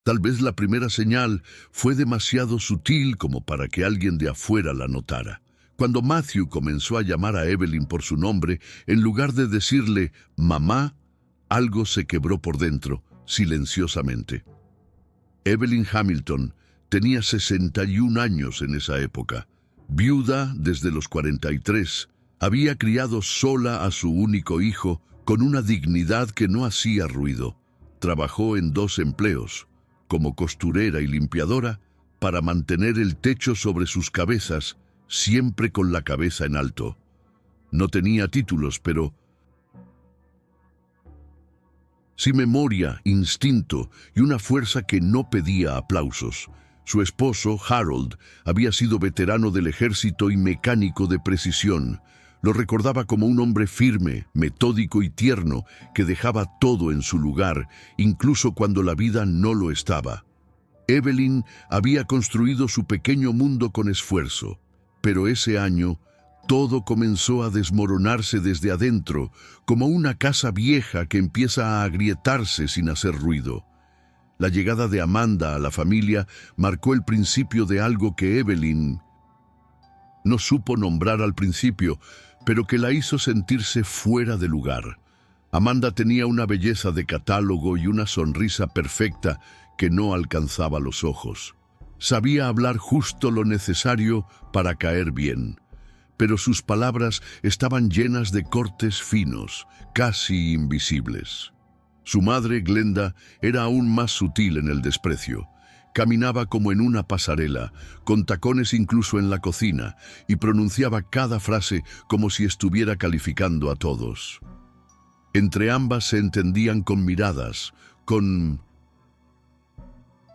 Tal vez la primera señal fue demasiado sutil como para que alguien de afuera la notara. Cuando Matthew comenzó a llamar a Evelyn por su nombre, en lugar de decirle «mamá», algo se quebró por dentro, silenciosamente. Evelyn Hamilton tenía 61 años en esa época. Viuda desde los 43, había criado sola a su único hijo con una dignidad que no hacía ruido. Trabajó en 2 empleos, como costurera y limpiadora, para mantener el techo sobre sus cabezas, siempre con la cabeza en alto. No tenía títulos, pero sí memoria, instinto y una fuerza que no pedía aplausos. Su esposo, Harold, había sido veterano del ejército y mecánico de precisión. Lo recordaba como un hombre firme, metódico y tierno, que dejaba todo en su lugar, incluso cuando la vida no lo estaba. Evelyn había construido su pequeño mundo con esfuerzo, pero ese año todo comenzó a desmoronarse desde adentro, como una casa vieja que empieza a agrietarse sin hacer ruido. La llegada de Amanda a la familia marcó el principio de algo que Evelyn no supo nombrar al principio, pero que la hizo sentirse fuera de lugar. Amanda tenía una belleza de catálogo y una sonrisa perfecta que no alcanzaba los ojos. Sabía hablar justo lo necesario para caer bien, pero sus palabras estaban llenas de cortes finos, casi invisibles. Su madre, Glenda, era aún más sutil en el desprecio. Caminaba como en una pasarela, con tacones incluso en la cocina, y pronunciaba cada frase como si estuviera calificando a todos. Entre ambas se entendían con miradas, con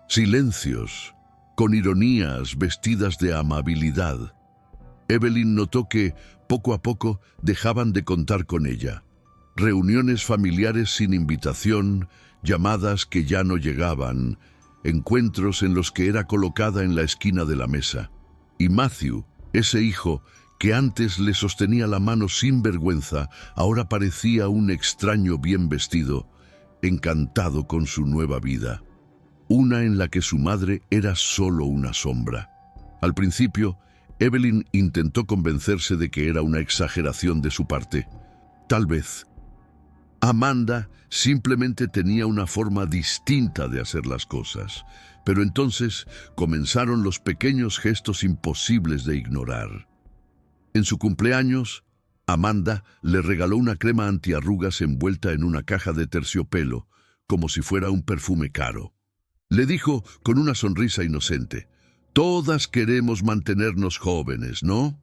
silencios, con ironías vestidas de amabilidad. Evelyn notó que, poco a poco, dejaban de contar con ella. Reuniones familiares sin invitación, llamadas que ya no llegaban, encuentros en los que era colocada en la esquina de la mesa. Y Matthew, ese hijo que antes le sostenía la mano sin vergüenza, ahora parecía un extraño bien vestido, encantado con su nueva vida. Una en la que su madre era solo una sombra. Al principio, Evelyn intentó convencerse de que era una exageración de su parte. Tal vez Amanda simplemente tenía una forma distinta de hacer las cosas, pero entonces comenzaron los pequeños gestos imposibles de ignorar. En su cumpleaños, Amanda le regaló una crema antiarrugas envuelta en una caja de terciopelo, como si fuera un perfume caro. Le dijo con una sonrisa inocente: «Todas queremos mantenernos jóvenes, ¿no?».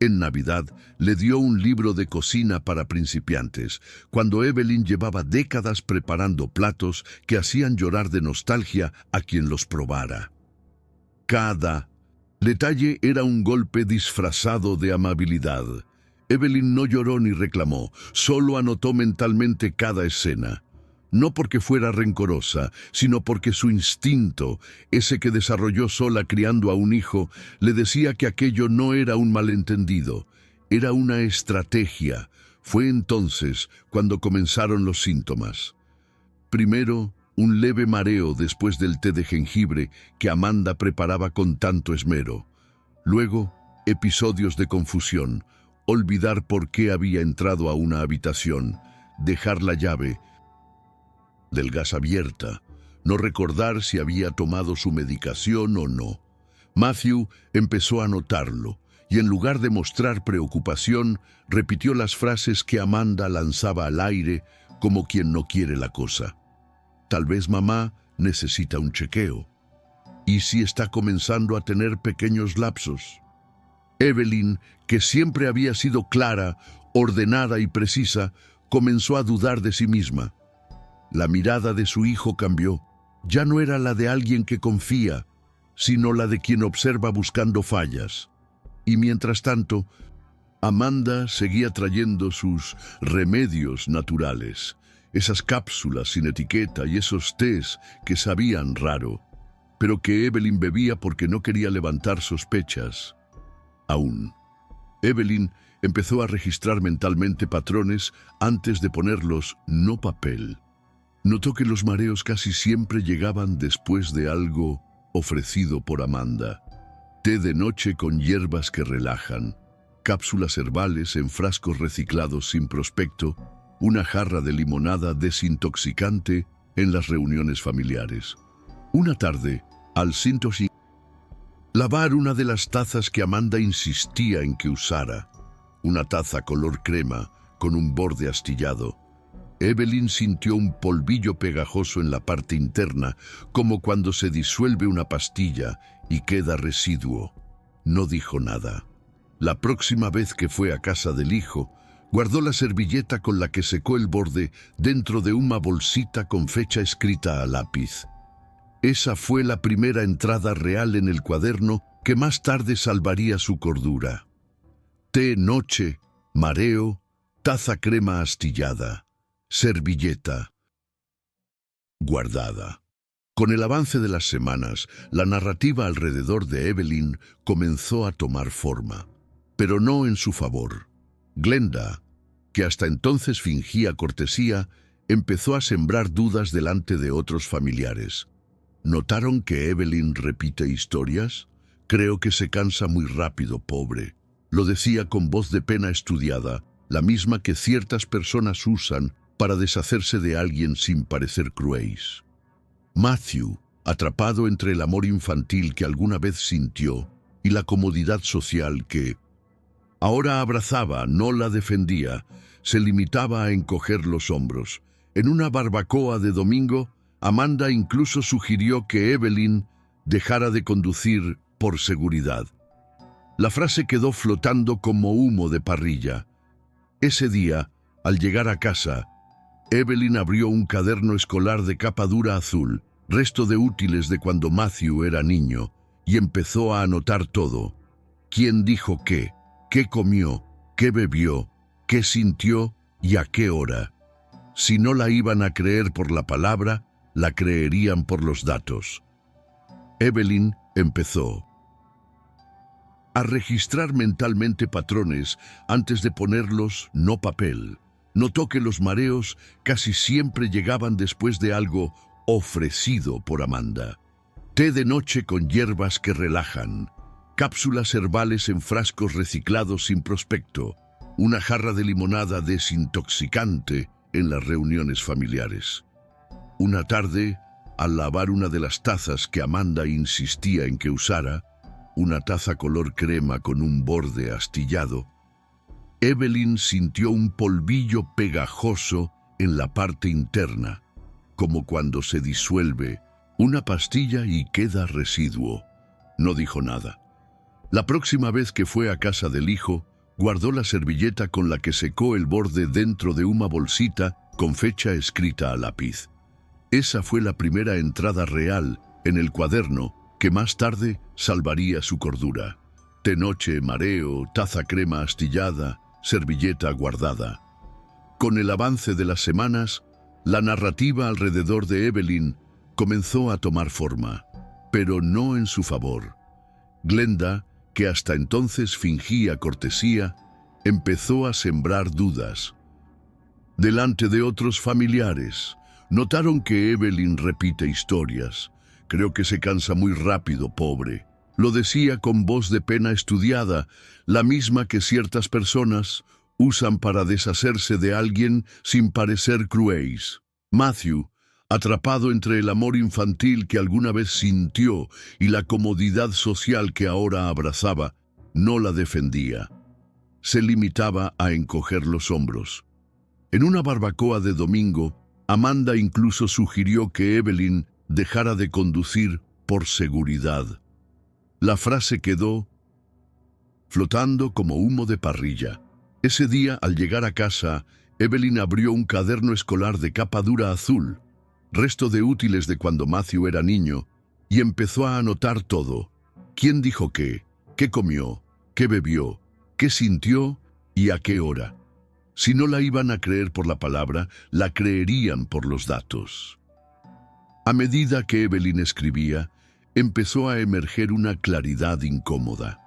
En Navidad le dio un libro de cocina para principiantes, cuando Evelyn llevaba décadas preparando platos que hacían llorar de nostalgia a quien los probara. Cada detalle era un golpe disfrazado de amabilidad. Evelyn no lloró ni reclamó, solo anotó mentalmente cada escena. No porque fuera rencorosa, sino porque su instinto, ese que desarrolló sola criando a un hijo, le decía que aquello no era un malentendido, era una estrategia. Fue entonces cuando comenzaron los síntomas. Primero, un leve mareo después del té de jengibre que Amanda preparaba con tanto esmero. Luego, episodios de confusión, olvidar por qué había entrado a una habitación, dejar la llave del gas abierta, no recordar si había tomado su medicación o no. Matthew empezó a notarlo, y en lugar de mostrar preocupación, repitió las frases que Amanda lanzaba al aire como quien no quiere la cosa. Tal vez mamá necesita un chequeo. ¿Y si está comenzando a tener pequeños lapsos? Evelyn, que siempre había sido clara, ordenada y precisa, comenzó a dudar de sí misma. La mirada de su hijo cambió. Ya no era la de alguien que confía, sino la de quien observa buscando fallas. Y mientras tanto, Amanda seguía trayendo sus remedios naturales, esas cápsulas sin etiqueta y esos tés que sabían raro, pero que Evelyn bebía porque no quería levantar sospechas. Aún. Evelyn empezó a registrar mentalmente patrones antes de ponerlos no papel, Notó que los mareos casi siempre llegaban después de algo ofrecido por Amanda. Té de noche con hierbas que relajan, cápsulas herbales en frascos reciclados sin prospecto, una jarra de limonada desintoxicante en las reuniones familiares. Una tarde, al lavar una de las tazas que Amanda insistía en que usara, una taza color crema con un borde astillado, Evelyn sintió un polvillo pegajoso en la parte interna, como cuando se disuelve una pastilla y queda residuo. No dijo nada. La próxima vez que fue a casa del hijo, guardó la servilleta con la que secó el borde dentro de una bolsita con fecha escrita a lápiz. Esa fue la primera entrada real en el cuaderno que más tarde salvaría su cordura. Té noche, mareo, taza crema astillada, servilleta guardada. Con el avance de las semanas, la narrativa alrededor de Evelyn comenzó a tomar forma, pero no en su favor. Glenda, que hasta entonces fingía cortesía, empezó a sembrar dudas delante de otros familiares. ¿Notaron que Evelyn repite historias? Creo que se cansa muy rápido, pobre. Lo decía con voz de pena estudiada, la misma que ciertas personas usan para deshacerse de alguien sin parecer cruéis. Matthew, atrapado entre el amor infantil que alguna vez sintió y la comodidad social que ahora abrazaba, no la defendía, se limitaba a encoger los hombros. En una barbacoa de domingo, Amanda incluso sugirió que Evelyn dejara de conducir por seguridad. La frase quedó flotando como humo de parrilla. Ese día, al llegar a casa, Evelyn abrió un cuaderno escolar de capa dura azul, resto de útiles de cuando Matthew era niño, y empezó a anotar todo. ¿Quién dijo qué comió, qué bebió, qué sintió y a qué hora? Si no la iban a creer por la palabra, la creerían por los datos. Evelyn empezó a registrar mentalmente patrones antes de ponerlos no papel. Notó que los mareos casi siempre llegaban después de algo ofrecido por Amanda. Té de noche con hierbas que relajan, cápsulas herbales en frascos reciclados sin prospecto, una jarra de limonada desintoxicante en las reuniones familiares. Una tarde, al lavar una de las tazas que Amanda insistía en que usara, una taza color crema con un borde astillado, Evelyn sintió un polvillo pegajoso en la parte interna, como cuando se disuelve una pastilla y queda residuo. No dijo nada. La próxima vez que fue a casa del hijo, guardó la servilleta con la que secó el borde dentro de una bolsita con fecha escrita a lápiz. Esa fue la primera entrada real en el cuaderno que más tarde salvaría su cordura. Té noche, mareo, taza crema astillada, servilleta guardada. Con el avance de las semanas, la narrativa alrededor de Evelyn comenzó a tomar forma, pero no en su favor. Glenda, que hasta entonces fingía cortesía, empezó a sembrar dudas. Delante de otros familiares, notaron que Evelyn repite historias. Creo que se cansa muy rápido, pobre. Lo decía con voz de pena estudiada, la misma que ciertas personas usan para deshacerse de alguien sin parecer cruéis. Matthew, atrapado entre el amor infantil que alguna vez sintió y la comodidad social que ahora abrazaba, no la defendía. Se limitaba a encoger los hombros. En una barbacoa de domingo, Amanda incluso sugirió que Evelyn dejara de conducir por seguridad. La frase quedó flotando como humo de parrilla. Ese día, al llegar a casa, Evelyn abrió un cuaderno escolar de capa dura azul, resto de útiles de cuando Matthew era niño, y empezó a anotar todo. ¿Quién dijo qué comió, qué bebió, qué sintió y a qué hora? Si no la iban a creer por la palabra, la creerían por los datos. A medida que Evelyn escribía, empezó a emerger una claridad incómoda.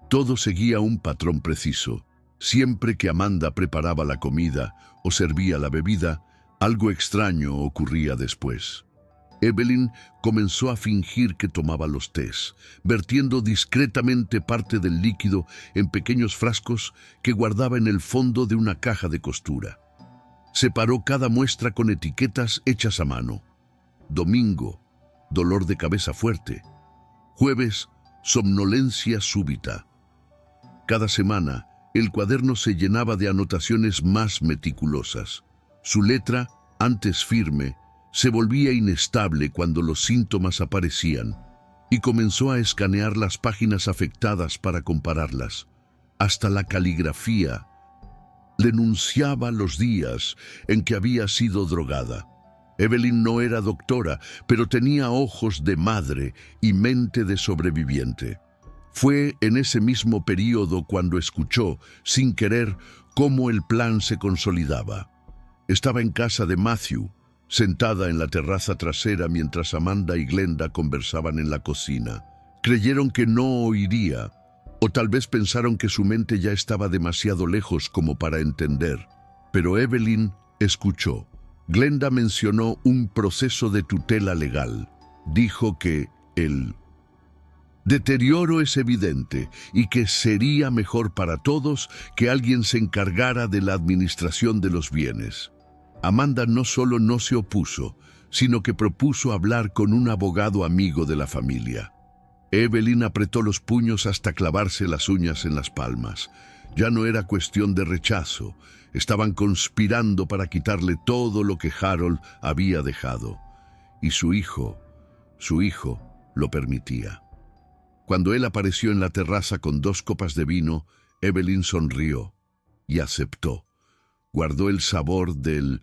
Todo seguía un patrón preciso. Siempre que Amanda preparaba la comida o servía la bebida, Algo extraño ocurría después. Evelyn comenzó a fingir que tomaba los tés, vertiendo discretamente parte del líquido en pequeños frascos que guardaba en el fondo de una caja de costura. Separó cada muestra con etiquetas hechas a mano. Domingo, dolor de cabeza fuerte. Jueves, somnolencia súbita. Cada semana, el cuaderno se llenaba de anotaciones más meticulosas. Su letra, antes firme, se volvía inestable cuando los síntomas aparecían y comenzó a escanear las páginas afectadas para compararlas. Hasta la caligrafía le enunciaba los días en que había sido drogada. Evelyn no era doctora, pero tenía ojos de madre y mente de sobreviviente. Fue en ese mismo período cuando escuchó, sin querer, cómo el plan se consolidaba. Estaba en casa de Matthew, sentada en la terraza trasera mientras Amanda y Glenda conversaban en la cocina. Creyeron que no oiría, o tal vez pensaron que su mente ya estaba demasiado lejos como para entender. Pero Evelyn escuchó. Glenda mencionó un proceso de tutela legal. Dijo que el deterioro es evidente y que sería mejor para todos que alguien se encargara de la administración de los bienes. Amanda no solo no se opuso, sino que propuso hablar con un abogado amigo de la familia. Evelyn apretó los puños hasta clavarse las uñas en las palmas. Ya no era cuestión de rechazo. Estaban conspirando para quitarle todo lo que Harold había dejado. Y su hijo lo permitía. Cuando él apareció en la terraza con 2 copas de vino, Evelyn sonrió y aceptó. Guardó el sabor del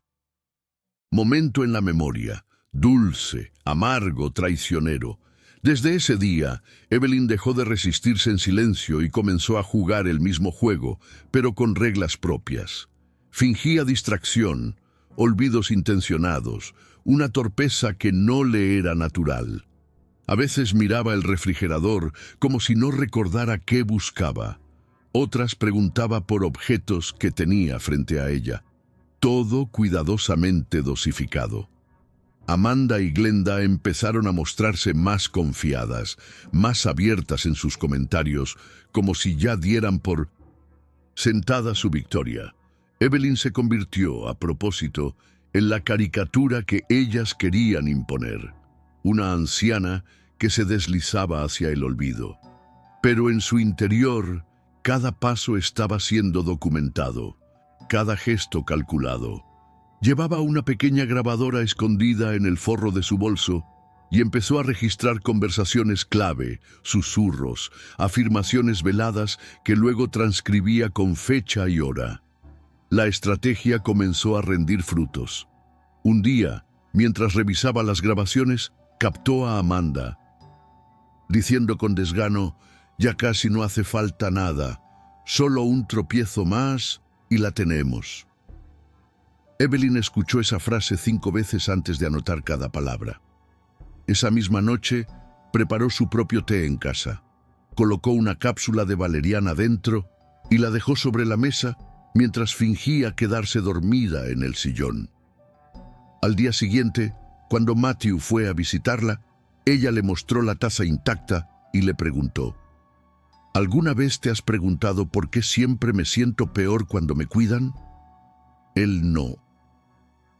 momento en la memoria, dulce, amargo, traicionero. Desde ese día, Evelyn dejó de resistirse en silencio y comenzó a jugar el mismo juego, pero con reglas propias. Fingía distracción, olvidos intencionados, una torpeza que no le era natural. A veces miraba el refrigerador como si no recordara qué buscaba. Otras preguntaba por objetos que tenía frente a ella. Todo cuidadosamente dosificado. Amanda y Glenda empezaron a mostrarse más confiadas, más abiertas en sus comentarios, como si ya dieran por sentada su victoria. Evelyn se convirtió, a propósito, en la caricatura que ellas querían imponer. Una anciana que se deslizaba hacia el olvido. Pero en su interior, cada paso estaba siendo documentado, cada gesto calculado. Llevaba una pequeña grabadora escondida en el forro de su bolso y empezó a registrar conversaciones clave, susurros, afirmaciones veladas que luego transcribía con fecha y hora. La estrategia comenzó a rendir frutos. Un día, mientras revisaba las grabaciones, captó a Amanda, diciendo con desgano: «Ya casi no hace falta nada, solo un tropiezo más y la tenemos». Evelyn escuchó esa frase 5 veces antes de anotar cada palabra. Esa misma noche, preparó su propio té en casa. Colocó una cápsula de valeriana dentro y la dejó sobre la mesa mientras fingía quedarse dormida en el sillón. Al día siguiente, cuando Matthew fue a visitarla, ella le mostró la taza intacta y le preguntó: «¿Alguna vez te has preguntado por qué siempre me siento peor cuando me cuidan?» Él no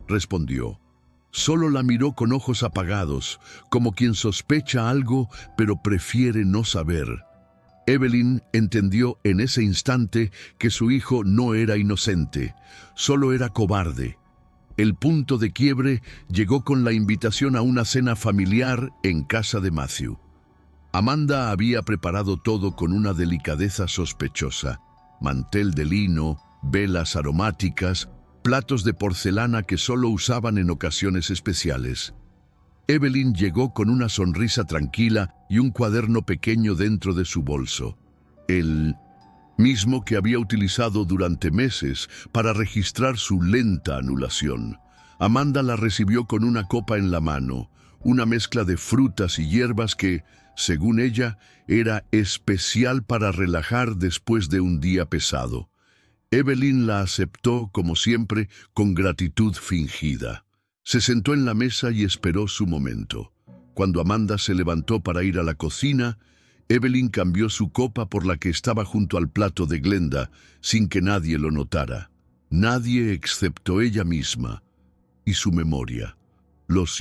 respondió. Solo la miró con ojos apagados, como quien sospecha algo pero prefiere no saber. Evelyn entendió en ese instante que su hijo no era inocente, solo era cobarde. El punto de quiebre llegó con la invitación a una cena familiar en casa de Matthew. Amanda había preparado todo con una delicadeza sospechosa: mantel de lino, velas aromáticas, platos de porcelana que solo usaban en ocasiones especiales. Evelyn llegó con una sonrisa tranquila y un cuaderno pequeño dentro de su bolso, el mismo que había utilizado durante meses para registrar su lenta anulación. Amanda la recibió con una copa en la mano, una mezcla de frutas y hierbas que, según ella, era especial para relajar después de un día pesado. Evelyn la aceptó, como siempre, con gratitud fingida. Se sentó en la mesa y esperó su momento. Cuando Amanda se levantó para ir a la cocina, Evelyn cambió su copa por la que estaba junto al plato de Glenda, sin que nadie lo notara. Nadie excepto ella misma y su memoria. Los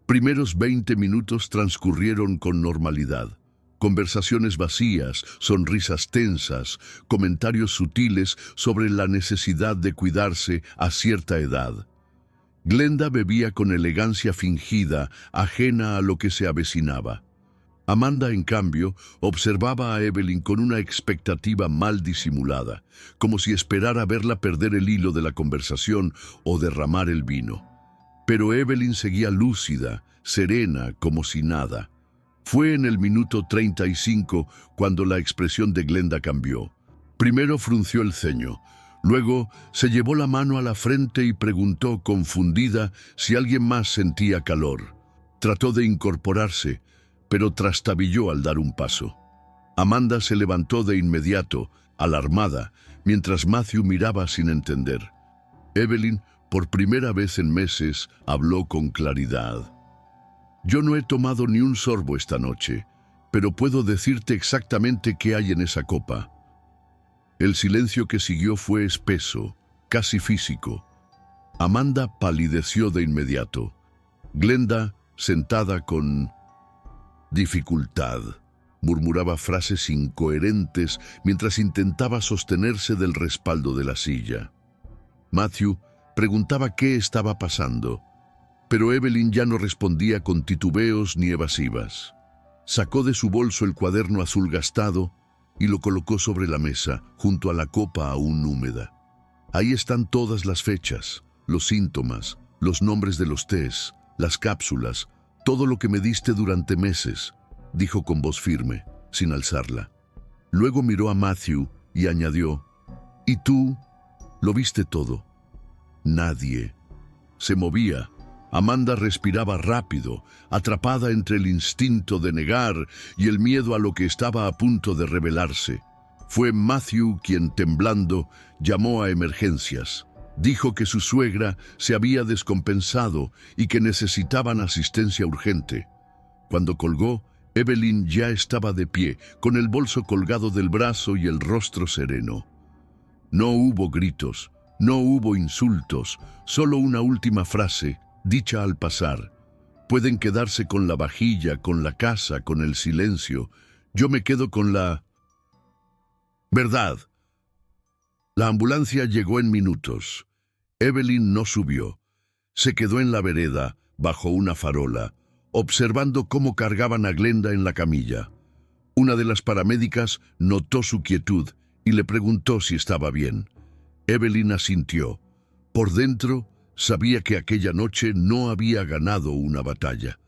primeros 20 minutos transcurrieron con normalidad. Conversaciones vacías, sonrisas tensas, comentarios sutiles sobre la necesidad de cuidarse a cierta edad. Glenda bebía con elegancia fingida, ajena a lo que se avecinaba. Amanda, en cambio, observaba a Evelyn con una expectativa mal disimulada, como si esperara verla perder el hilo de la conversación o derramar el vino. Pero Evelyn seguía lúcida, serena, como si nada. Fue en el minuto 35 cuando la expresión de Glenda cambió. Primero frunció el ceño, luego se llevó la mano a la frente y preguntó, confundida, si alguien más sentía calor. Trató de incorporarse, pero trastabilló al dar un paso. Amanda se levantó de inmediato, alarmada, mientras Matthew miraba sin entender. Evelyn, por primera vez en meses, habló con claridad. «Yo no he tomado ni un sorbo esta noche, pero puedo decirte exactamente qué hay en esa copa». El silencio que siguió fue espeso, casi físico. Amanda palideció de inmediato. Glenda, sentada con dificultad, murmuraba frases incoherentes mientras intentaba sostenerse del respaldo de la silla. Matthew preguntaba qué estaba pasando, pero Evelyn ya no respondía con titubeos ni evasivas. Sacó de su bolso el cuaderno azul gastado y lo colocó sobre la mesa, junto a la copa aún húmeda. Ahí están todas las fechas, los síntomas, los nombres de los tés, las cápsulas, todo lo que me diste durante meses, dijo con voz firme, sin alzarla. Luego miró a Matthew y añadió, «¿Y tú? ¿Lo viste todo?» Nadie se movía. Amanda respiraba rápido, atrapada entre el instinto de negar y el miedo a lo que estaba a punto de revelarse. Fue Matthew quien, temblando, llamó a emergencias. Dijo que su suegra se había descompensado y que necesitaban asistencia urgente. Cuando colgó, Evelyn ya estaba de pie, con el bolso colgado del brazo y el rostro sereno. No hubo gritos, no hubo insultos, solo una última frase, dicha al pasar. Pueden quedarse con la vajilla, con la casa, con el silencio. Yo me quedo con la verdad. La ambulancia llegó en minutos. Evelyn no subió. Se quedó en la vereda, bajo una farola, observando cómo cargaban a Glenda en la camilla. Una de las paramédicas notó su quietud y le preguntó si estaba bien. Evelyn asintió. Por dentro, sabía que aquella noche no había ganado una batalla.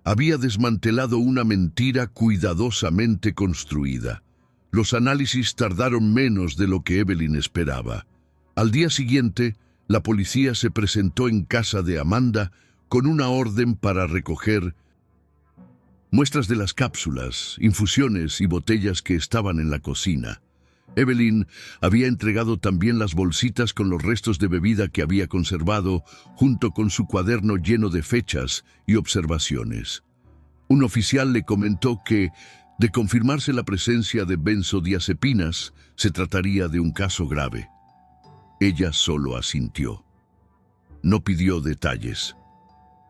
Había desmantelado una mentira cuidadosamente construida. Los análisis tardaron menos de lo que Evelyn esperaba. Al día siguiente, la policía se presentó en casa de Amanda con una orden para recoger muestras de las cápsulas, infusiones y botellas que estaban en la cocina. Evelyn había entregado también las bolsitas con los restos de bebida que había conservado, junto con su cuaderno lleno de fechas y observaciones. Un oficial le comentó que, de confirmarse la presencia de benzodiazepinas, se trataría de un caso grave. Ella solo asintió. No pidió detalles.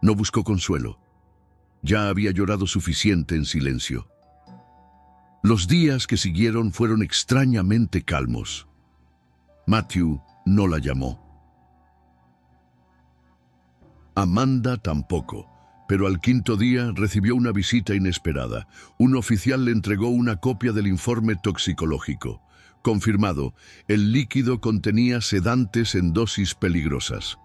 No buscó consuelo. Ya había llorado suficiente en silencio. Los días que siguieron fueron extrañamente calmos. Matthew no la llamó. Amanda tampoco, pero al quinto día recibió una visita inesperada. Un oficial le entregó una copia del informe toxicológico. Confirmado, el líquido contenía sedantes en dosis peligrosas.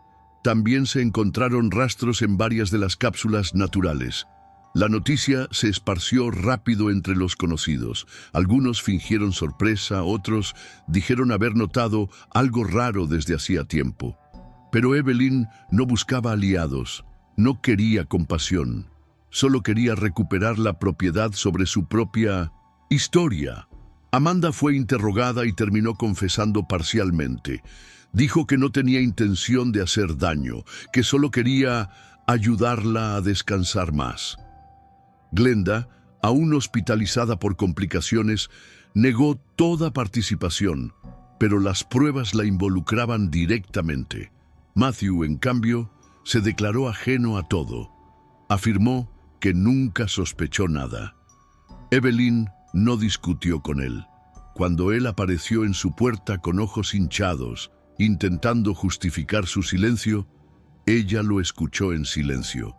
También se encontraron rastros en varias de las cápsulas naturales. La noticia se esparció rápido entre los conocidos. Algunos fingieron sorpresa, otros dijeron haber notado algo raro desde hacía tiempo. Pero Evelyn no buscaba aliados, no quería compasión, solo quería recuperar la propiedad sobre su propia historia. Amanda fue interrogada y terminó confesando parcialmente. Dijo que no tenía intención de hacer daño, que solo quería ayudarla a descansar más. Glenda, aún hospitalizada por complicaciones, negó toda participación, pero las pruebas la involucraban directamente. Matthew, en cambio, se declaró ajeno a todo. Afirmó que nunca sospechó nada. Evelyn no discutió con él. Cuando él apareció en su puerta con ojos hinchados, intentando justificar su silencio, ella lo escuchó en silencio.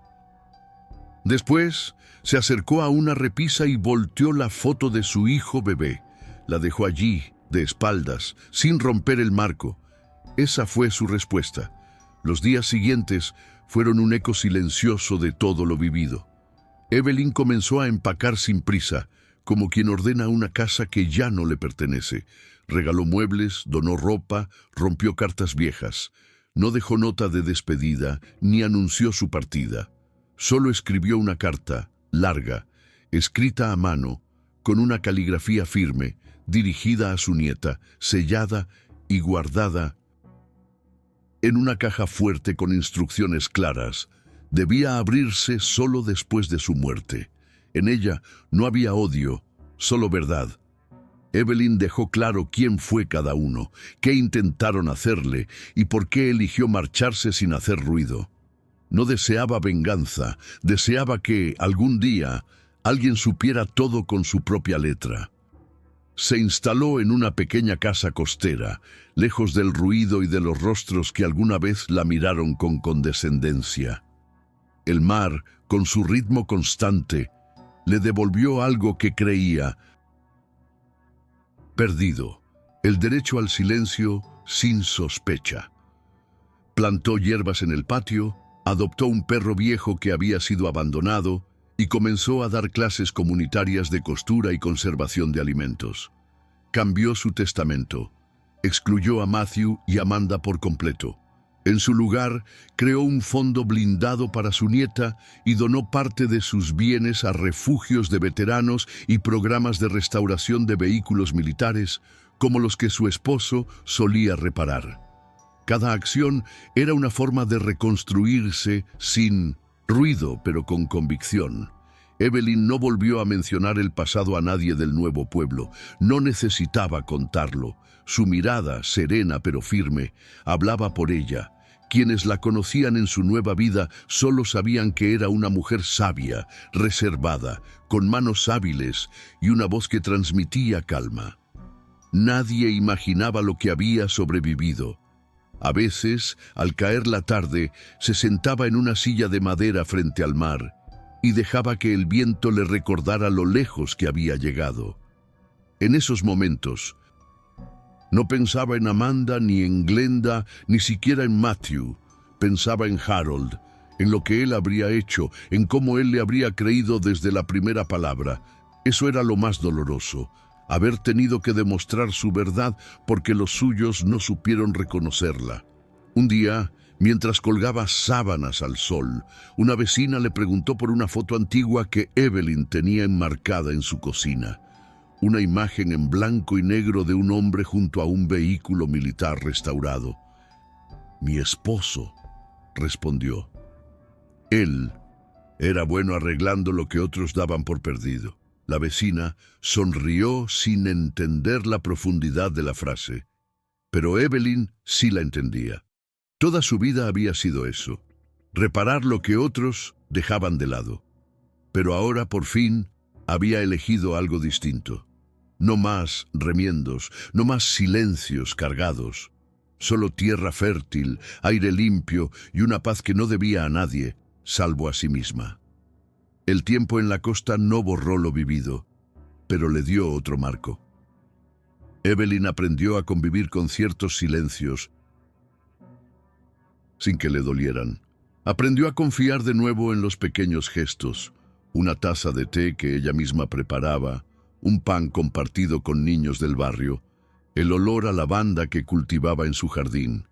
Después, se acercó a una repisa y volteó la foto de su hijo bebé. La dejó allí, de espaldas, sin romper el marco. Esa fue su respuesta. Los días siguientes fueron un eco silencioso de todo lo vivido. Evelyn comenzó a empacar sin prisa, como quien ordena una casa que ya no le pertenece. Regaló muebles, donó ropa, rompió cartas viejas. No dejó nota de despedida, ni anunció su partida. Solo escribió una carta, larga, escrita a mano, con una caligrafía firme, dirigida a su nieta, sellada y guardada en una caja fuerte con instrucciones claras. Debía abrirse solo después de su muerte. En ella no había odio, solo verdad. Evelyn dejó claro quién fue cada uno, qué intentaron hacerle y por qué eligió marcharse sin hacer ruido. No deseaba venganza, deseaba que, algún día, alguien supiera todo con su propia letra. Se instaló en una pequeña casa costera, lejos del ruido y de los rostros que alguna vez la miraron con condescendencia. El mar, con su ritmo constante, le devolvió algo que creía perdido: el derecho al silencio sin sospecha. Plantó hierbas en el patio, adoptó un perro viejo que había sido abandonado y comenzó a dar clases comunitarias de costura y conservación de alimentos. Cambió su testamento. Excluyó a Matthew y Amanda por completo. En su lugar, creó un fondo blindado para su nieta y donó parte de sus bienes a refugios de veteranos y programas de restauración de vehículos militares, como los que su esposo solía reparar. Cada acción era una forma de reconstruirse sin ruido, pero con convicción. Evelyn no volvió a mencionar el pasado a nadie del nuevo pueblo. No necesitaba contarlo. Su mirada, serena pero firme, hablaba por ella. Quienes la conocían en su nueva vida solo sabían que era una mujer sabia, reservada, con manos hábiles y una voz que transmitía calma. Nadie imaginaba lo que había sobrevivido. A veces, al caer la tarde, se sentaba en una silla de madera frente al mar y dejaba que el viento le recordara lo lejos que había llegado. En esos momentos, no pensaba en Amanda, ni en Glenda, ni siquiera en Matthew. Pensaba en Harold, en lo que él habría hecho, en cómo él le habría creído desde la primera palabra. Eso era lo más doloroso, haber tenido que demostrar su verdad porque los suyos no supieron reconocerla. Un día, mientras colgaba sábanas al sol, una vecina le preguntó por una foto antigua que Evelyn tenía enmarcada en su cocina. Una imagen en blanco y negro de un hombre junto a un vehículo militar restaurado. «Mi esposo», respondió. Él era bueno arreglando lo que otros daban por perdido. La vecina sonrió sin entender la profundidad de la frase, pero Evelyn sí la entendía. Toda su vida había sido eso, reparar lo que otros dejaban de lado. Pero ahora, por fin, había elegido algo distinto. No más remiendos, no más silencios cargados. Solo tierra fértil, aire limpio y una paz que no debía a nadie, salvo a sí misma. El tiempo en la costa no borró lo vivido, pero le dio otro marco. Evelyn aprendió a convivir con ciertos silencios sin que le dolieran. Aprendió a confiar de nuevo en los pequeños gestos: una taza de té que ella misma preparaba, un pan compartido con niños del barrio, el olor a lavanda que cultivaba en su jardín.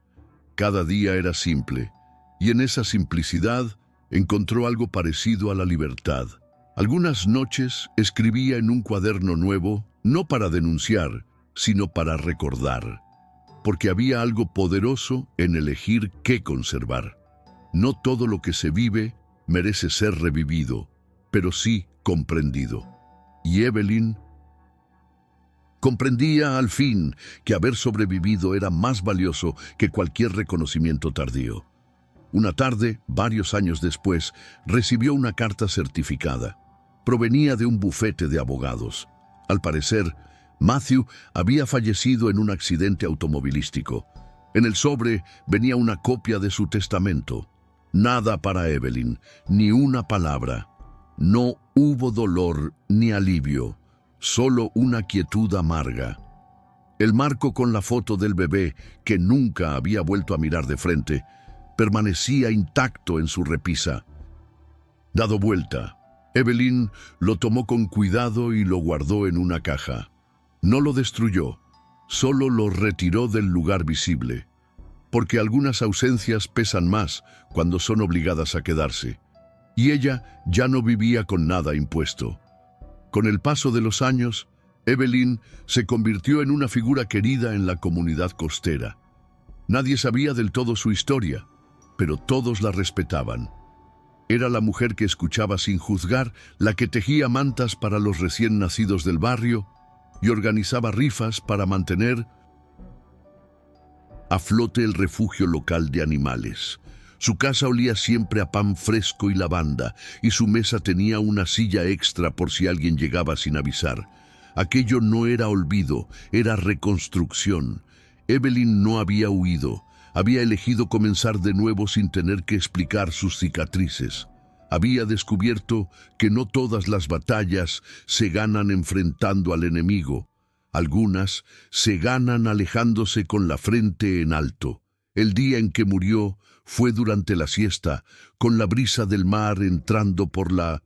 Cada día era simple, y en esa simplicidad encontró algo parecido a la libertad. Algunas noches escribía en un cuaderno nuevo, no para denunciar, sino para recordar, porque había algo poderoso en elegir qué conservar. No todo lo que se vive merece ser revivido, pero sí comprendido. Y Evelyn comprendía al fin que haber sobrevivido era más valioso que cualquier reconocimiento tardío. Una tarde, varios años después, recibió una carta certificada. Provenía de un bufete de abogados. Al parecer, Matthew había fallecido en un accidente automovilístico. En el sobre venía una copia de su testamento. Nada para Evelyn, ni una palabra. No hubo dolor ni alivio, solo una quietud amarga. El marco con la foto del bebé, que nunca había vuelto a mirar de frente, permanecía intacto en su repisa. Dado vuelta, Evelyn lo tomó con cuidado y lo guardó en una caja. No lo destruyó, solo lo retiró del lugar visible, porque algunas ausencias pesan más cuando son obligadas a quedarse. Y ella ya no vivía con nada impuesto. Con el paso de los años, Evelyn se convirtió en una figura querida en la comunidad costera. Nadie sabía del todo su historia, pero todos la respetaban. Era la mujer que escuchaba sin juzgar, la que tejía mantas para los recién nacidos del barrio y organizaba rifas para mantener a flote el refugio local de animales. Su casa olía siempre a pan fresco y lavanda, y su mesa tenía una silla extra por si alguien llegaba sin avisar. Aquello no era olvido, era reconstrucción. Evelyn no había huido, había elegido comenzar de nuevo sin tener que explicar sus cicatrices. Había descubierto que no todas las batallas se ganan enfrentando al enemigo. Algunas se ganan alejándose con la frente en alto. El día en que murió fue durante la siesta, con la brisa del mar entrando por la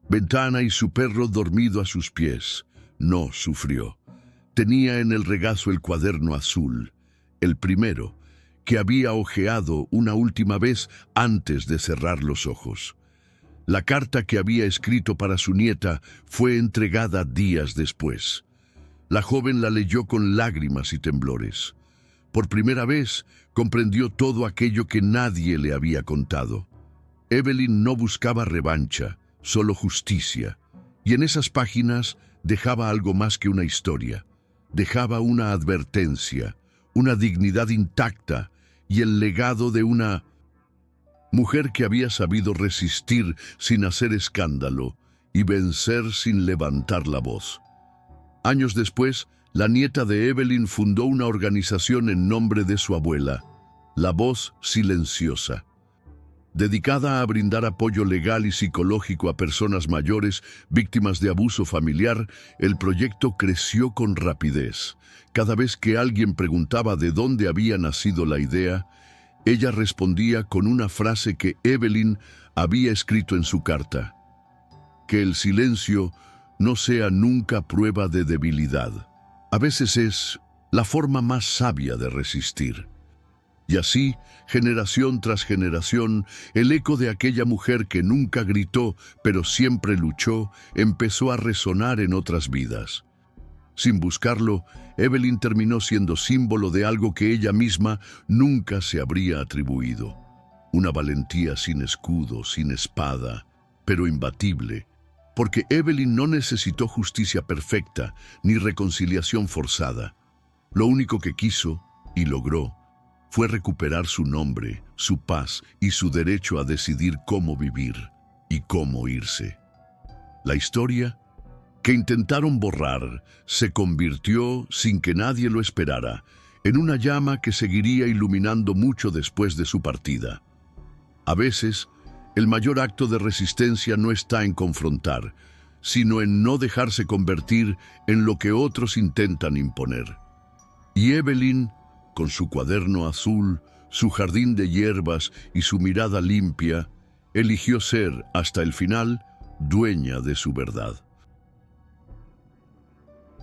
ventana y su perro dormido a sus pies. No sufrió. Tenía en el regazo el cuaderno azul, el primero, que había hojeado una última vez antes de cerrar los ojos. La carta que había escrito para su nieta fue entregada días después. La joven la leyó con lágrimas y temblores. Por primera vez comprendió todo aquello que nadie le había contado. Evelyn no buscaba revancha, solo justicia. Y en esas páginas dejaba algo más que una historia. Dejaba una advertencia, una dignidad intacta y el legado de una mujer que había sabido resistir sin hacer escándalo y vencer sin levantar la voz. Años después, la nieta de Evelyn fundó una organización en nombre de su abuela, La Voz Silenciosa. Dedicada a brindar apoyo legal y psicológico a personas mayores víctimas de abuso familiar, el proyecto creció con rapidez. Cada vez que alguien preguntaba de dónde había nacido la idea, ella respondía con una frase que Evelyn había escrito en su carta: que el silencio no sea nunca prueba de debilidad. A veces es la forma más sabia de resistir. Y así, generación tras generación, el eco de aquella mujer que nunca gritó, pero siempre luchó, empezó a resonar en otras vidas. Sin buscarlo, Evelyn terminó siendo símbolo de algo que ella misma nunca se habría atribuido. Una valentía sin escudo, sin espada, pero imbatible. Porque Evelyn no necesitó justicia perfecta ni reconciliación forzada. Lo único que quiso, y logró, fue recuperar su nombre, su paz y su derecho a decidir cómo vivir y cómo irse. La historia, que intentaron borrar, se convirtió, sin que nadie lo esperara, en una llama que seguiría iluminando mucho después de su partida. A veces, el mayor acto de resistencia no está en confrontar, sino en no dejarse convertir en lo que otros intentan imponer. Y Evelyn, con su cuaderno azul, su jardín de hierbas y su mirada limpia, eligió ser, hasta el final, dueña de su verdad.